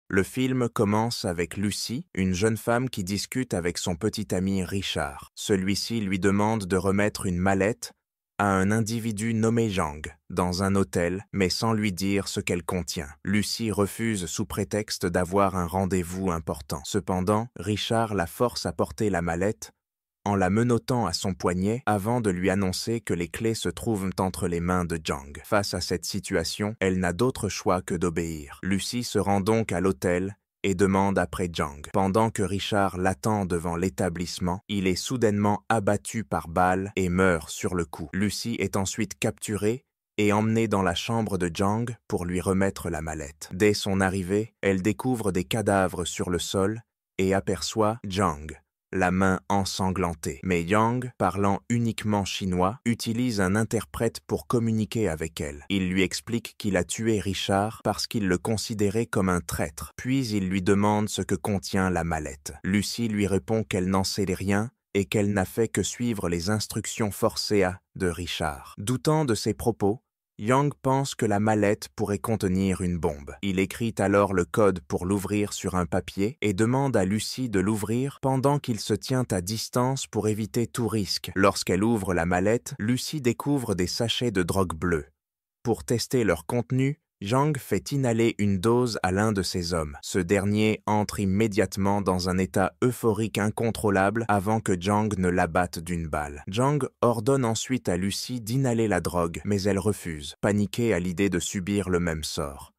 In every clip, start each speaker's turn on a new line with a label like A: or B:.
A: Le film commence avec Lucy, une jeune femme qui discute avec son petit ami Richard. Celui-ci lui demande de remettre une mallette à un individu nommé Jang dans un hôtel, mais sans lui dire ce qu'elle contient. Lucy refuse sous prétexte d'avoir un rendez-vous important. Cependant, Richard la force à porter la mallette en la menottant à son poignet avant de lui annoncer que les clés se trouvent entre les mains de Jang. Face à cette situation, elle n'a d'autre choix que d'obéir. Lucy se rend donc à l'hôtel et demande après Jang. Pendant que Richard l'attend devant l'établissement, il est soudainement abattu par balle et meurt sur le coup. Lucy est ensuite capturée et emmenée dans la chambre de Jang pour lui remettre la mallette. Dès son arrivée, elle découvre des cadavres sur le sol et aperçoit Jang, la main ensanglantée. Mais Yang, parlant uniquement chinois, utilise un interprète pour communiquer avec elle. Il lui explique qu'il a tué Richard parce qu'il le considérait comme un traître. Puis il lui demande ce que contient la mallette. Lucy lui répond qu'elle n'en sait rien et qu'elle n'a fait que suivre les instructions forcées de Richard. Doutant de ses propos, Yang pense que la mallette pourrait contenir une bombe. Il écrit alors le code pour l'ouvrir sur un papier et demande à Lucy de l'ouvrir pendant qu'il se tient à distance pour éviter tout risque. Lorsqu'elle ouvre la mallette, Lucy découvre des sachets de drogue bleue. Pour tester leur contenu, Jang fait inhaler une dose à l'un de ses hommes. Ce dernier entre immédiatement dans un état euphorique incontrôlable avant que Jang ne l'abatte d'une balle. Jang ordonne ensuite à Lucy d'inhaler la drogue, mais elle refuse, paniquée à l'idée de subir le même sort.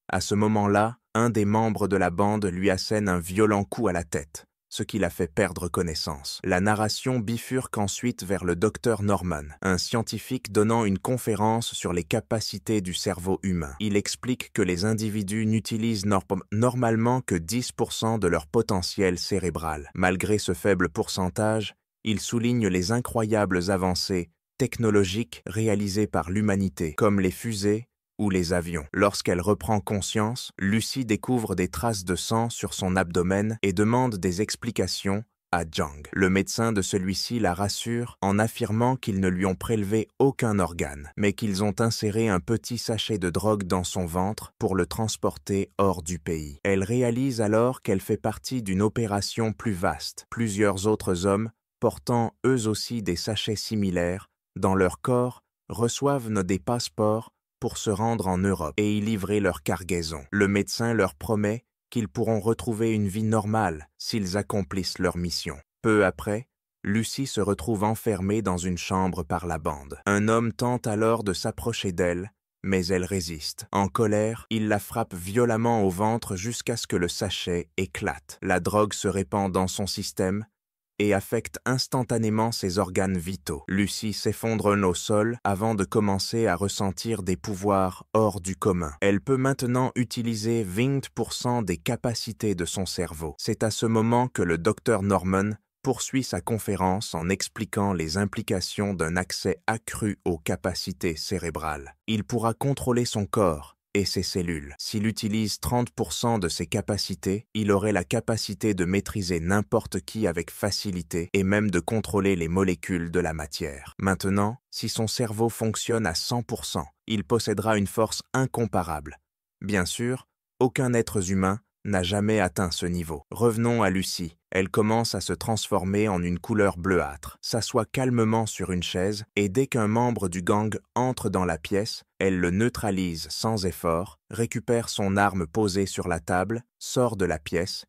A: À ce moment-là, un des membres de la bande lui assène un violent coup à la tête, ce qui la fait perdre connaissance. La narration bifurque ensuite vers le docteur Norman, un scientifique donnant une conférence sur les capacités du cerveau humain. Il explique que les individus n'utilisent normalement que 10% de leur potentiel cérébral. Malgré ce faible pourcentage, il souligne les incroyables avancées technologiques réalisées par l'humanité, comme les fusées ou les avions. Lorsqu'elle reprend conscience, Lucy découvre des traces de sang sur son abdomen et demande des explications à Jang. Le médecin de celui-ci la rassure en affirmant qu'ils ne lui ont prélevé aucun organe, mais qu'ils ont inséré un petit sachet de drogue dans son ventre pour le transporter hors du pays. Elle réalise alors qu'elle fait partie d'une opération plus vaste. Plusieurs autres hommes, portant eux aussi des sachets similaires, dans leur corps, reçoivent des passeports pour se rendre en Europe et y livrer leur cargaison. Le médecin leur promet qu'ils pourront retrouver une vie normale s'ils accomplissent leur mission. Peu après, Lucy se retrouve enfermée dans une chambre par la bande. Un homme tente alors de s'approcher d'elle, mais elle résiste. En colère, il la frappe violemment au ventre jusqu'à ce que le sachet éclate. La drogue se répand dans son système et affecte instantanément ses organes vitaux. Lucy s'effondre au sol avant de commencer à ressentir des pouvoirs hors du commun. Elle peut maintenant utiliser 20% des capacités de son cerveau. C'est à ce moment que le docteur Norman poursuit sa conférence en expliquant les implications d'un accès accru aux capacités cérébrales. Il pourra contrôler son corps et ses cellules. S'il utilise 30% de ses capacités, il aurait la capacité de maîtriser n'importe qui avec facilité et même de contrôler les molécules de la matière. Maintenant, si son cerveau fonctionne à 100%, il possédera une force incomparable. Bien sûr, aucun être humain n'a jamais atteint ce niveau. Revenons à Lucy. Elle commence à se transformer en une couleur bleuâtre, s'assoit calmement sur une chaise et dès qu'un membre du gang entre dans la pièce, elle le neutralise sans effort, récupère son arme posée sur la table, sort de la pièce,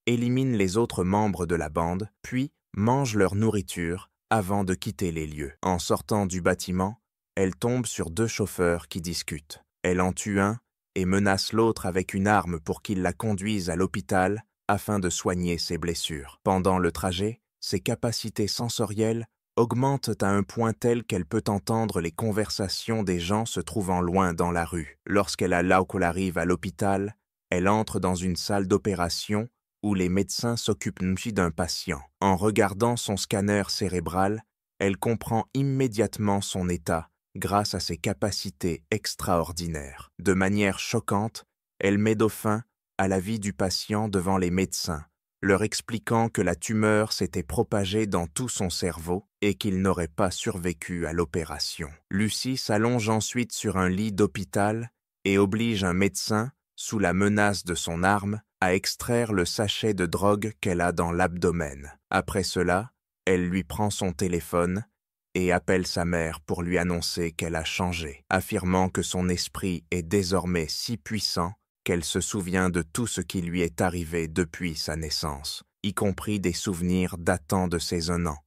A: élimine les autres membres de la bande, puis mange leur nourriture avant de quitter les lieux. En sortant du bâtiment, elle tombe sur deux chauffeurs qui discutent. Elle en tue un et menace l'autre avec une arme pour qu'il la conduise à l'hôpital afin de soigner ses blessures. Pendant le trajet, ses capacités sensorielles augmentent à un point tel qu'elle peut entendre les conversations des gens se trouvant loin dans la rue. Lorsqu'elle arrive à l'hôpital, elle entre dans une salle d'opération où les médecins s'occupent d'un patient. En regardant son scanner cérébral, elle comprend immédiatement son état grâce à ses capacités extraordinaires. De manière choquante, elle met fin à la vie du patient devant les médecins, leur expliquant que la tumeur s'était propagée dans tout son cerveau et qu'il n'aurait pas survécu à l'opération. Lucy s'allonge ensuite sur un lit d'hôpital et oblige un médecin sous la menace de son arme, à extraire le sachet de drogue qu'elle a dans l'abdomen. Après cela, elle lui prend son téléphone et appelle sa mère pour lui annoncer qu'elle a changé, affirmant que son esprit est désormais si puissant qu'elle se souvient de tout ce qui lui est arrivé depuis sa naissance, y compris des souvenirs datant de ses 1 an.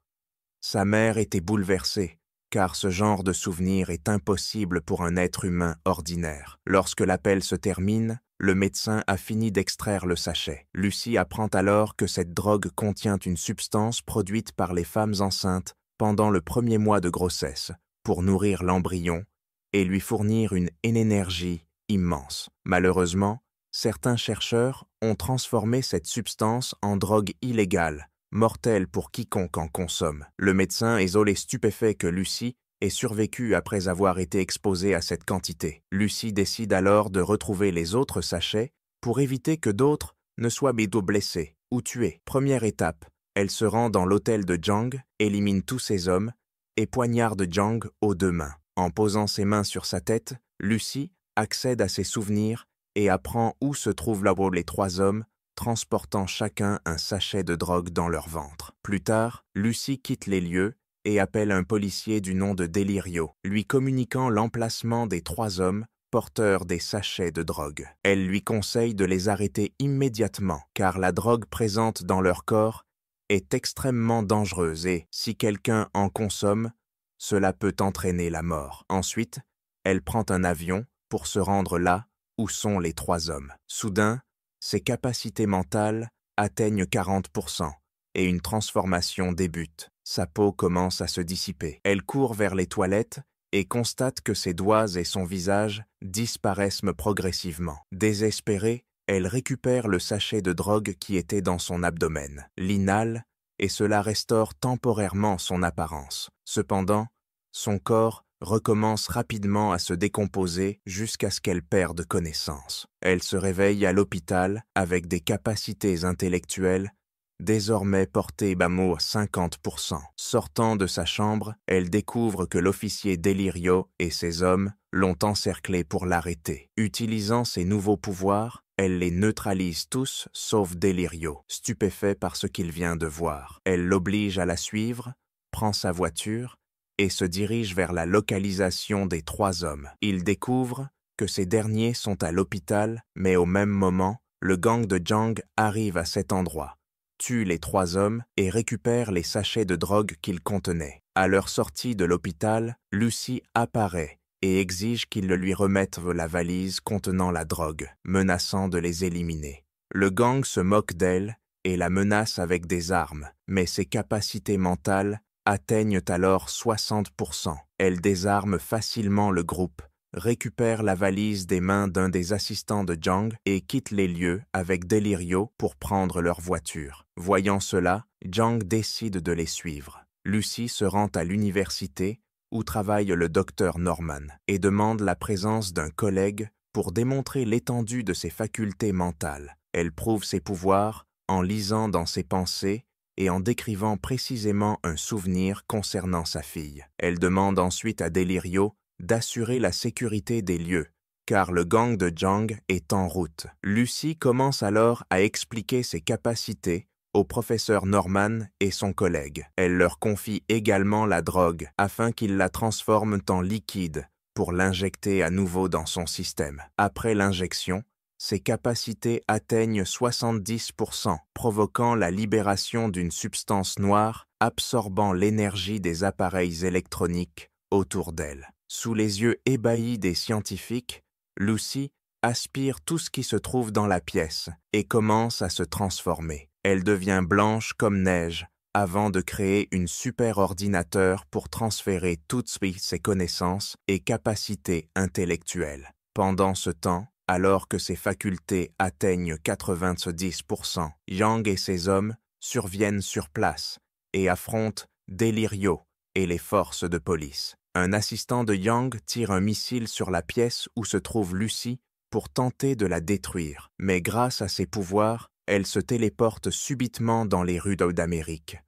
A: Sa mère était bouleversée, car ce genre de souvenir est impossible pour un être humain ordinaire. Lorsque l'appel se termine, le médecin a fini d'extraire le sachet. Lucy apprend alors que cette drogue contient une substance produite par les femmes enceintes pendant le 1er mois de grossesse pour nourrir l'embryon et lui fournir une énergie immense. Malheureusement, certains chercheurs ont transformé cette substance en drogue illégale, mortelle pour quiconque en consomme. Le médecin est stupéfait que Lucy ait survécu après avoir été exposée à cette quantité. Lucy décide alors de retrouver les autres sachets pour éviter que d'autres ne soient blessés ou tués. Première étape, elle se rend dans l'hôtel de Jang, élimine tous ses hommes et poignarde Jang aux 2 mains. En posant ses mains sur sa tête, Lucy accède à ses souvenirs et apprend où se trouvent les 3 hommes, transportant chacun un sachet de drogue dans leur ventre. Plus tard, Lucy quitte les lieux et appelle un policier du nom de Delirio, lui communiquant l'emplacement des 3 hommes porteurs des sachets de drogue. Elle lui conseille de les arrêter immédiatement, car la drogue présente dans leur corps est extrêmement dangereuse et, si quelqu'un en consomme, cela peut entraîner la mort. Ensuite, elle prend un avion pour se rendre là où sont les 3 hommes. Soudain, ses capacités mentales atteignent 40% et une transformation débute. Sa peau commence à se dissiper. Elle court vers les toilettes et constate que ses doigts et son visage disparaissent progressivement. Désespérée, elle récupère le sachet de drogue qui était dans son abdomen, l'inhale et cela restaure temporairement son apparence. Cependant, son corps recommence rapidement à se décomposer jusqu'à ce qu'elle perde connaissance. Elle se réveille à l'hôpital avec des capacités intellectuelles désormais portées à 50%. Sortant de sa chambre, elle découvre que l'officier Delirio et ses hommes l'ont encerclée pour l'arrêter. Utilisant ses nouveaux pouvoirs, elle les neutralise tous sauf Delirio, stupéfait par ce qu'il vient de voir. Elle l'oblige à la suivre, prend sa voiture et se dirige vers la localisation des 3 hommes. Il découvre que ces derniers sont à l'hôpital, mais au même moment, le gang de Jang arrive à cet endroit, tue les 3 hommes et récupère les sachets de drogue qu'ils contenaient. À leur sortie de l'hôpital, Lucy apparaît et exige qu'ils lui remettent la valise contenant la drogue, menaçant de les éliminer. Le gang se moque d'elle et la menace avec des armes, mais ses capacités mentales atteignent alors 60%. Elle désarme facilement le groupe, récupère la valise des mains d'un des assistants de Jang et quitte les lieux avec Delirio pour prendre leur voiture. Voyant cela, Jang décide de les suivre. Lucy se rend à l'université où travaille le docteur Norman et demande la présence d'un collègue pour démontrer l'étendue de ses facultés mentales. Elle prouve ses pouvoirs en lisant dans ses pensées et en décrivant précisément un souvenir concernant sa fille. Elle demande ensuite à Delirio d'assurer la sécurité des lieux, car le gang de Jang est en route. Lucy commence alors à expliquer ses capacités au professeur Norman et son collègue. Elle leur confie également la drogue afin qu'ils la transforment en liquide pour l'injecter à nouveau dans son système. Après l'injection, ses capacités atteignent 70%, provoquant la libération d'une substance noire absorbant l'énergie des appareils électroniques autour d'elle. Sous les yeux ébahis des scientifiques, Lucy aspire tout ce qui se trouve dans la pièce et commence à se transformer. Elle devient blanche comme neige avant de créer une super ordinateur pour transférer toutes ses connaissances et capacités intellectuelles. Pendant ce temps, alors que ses facultés atteignent 90%, Yang et ses hommes surviennent sur place et affrontent Delirio et les forces de police. Un assistant de Yang tire un missile sur la pièce où se trouve Lucy pour tenter de la détruire, mais grâce à ses pouvoirs, elle se téléporte subitement dans les rues d'Amérique.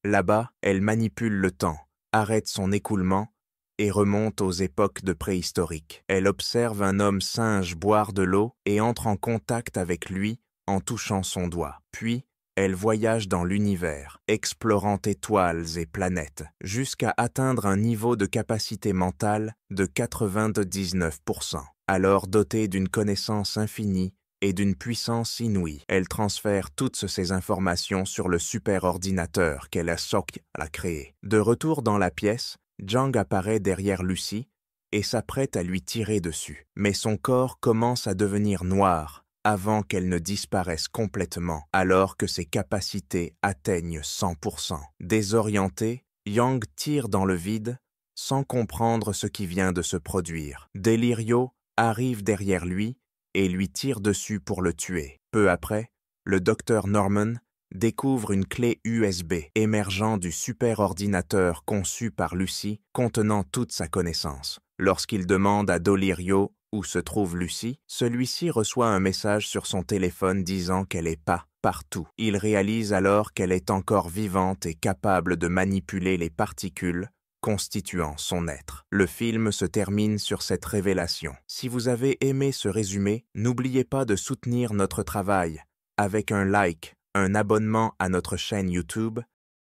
A: Là-bas, elle manipule le temps, arrête son écoulement et remonte aux époques de préhistorique. Elle observe un homme singe boire de l'eau et entre en contact avec lui en touchant son doigt. Puis, elle voyage dans l'univers, explorant étoiles et planètes, jusqu'à atteindre un niveau de capacité mentale de 99%. Alors dotée d'une connaissance infinie et d'une puissance inouïe, elle transfère toutes ces informations sur le superordinateur qu'elle a créé. De retour dans la pièce, Jang apparaît derrière Lucy et s'apprête à lui tirer dessus. Mais son corps commence à devenir noir avant qu'elle ne disparaisse complètement, alors que ses capacités atteignent 100%. Désorienté, Yang tire dans le vide sans comprendre ce qui vient de se produire. Delirio arrive derrière lui et lui tire dessus pour le tuer. Peu après, le docteur Norman découvre une clé USB émergeant du superordinateur conçu par Lucy contenant toute sa connaissance. Lorsqu'il demande à Delirio où se trouve Lucy, celui-ci reçoit un message sur son téléphone disant qu'elle n'est pas partout. Il réalise alors qu'elle est encore vivante et capable de manipuler les particules constituant son être. Le film se termine sur cette révélation. Si vous avez aimé ce résumé, n'oubliez pas de soutenir notre travail avec un like, un abonnement à notre chaîne YouTube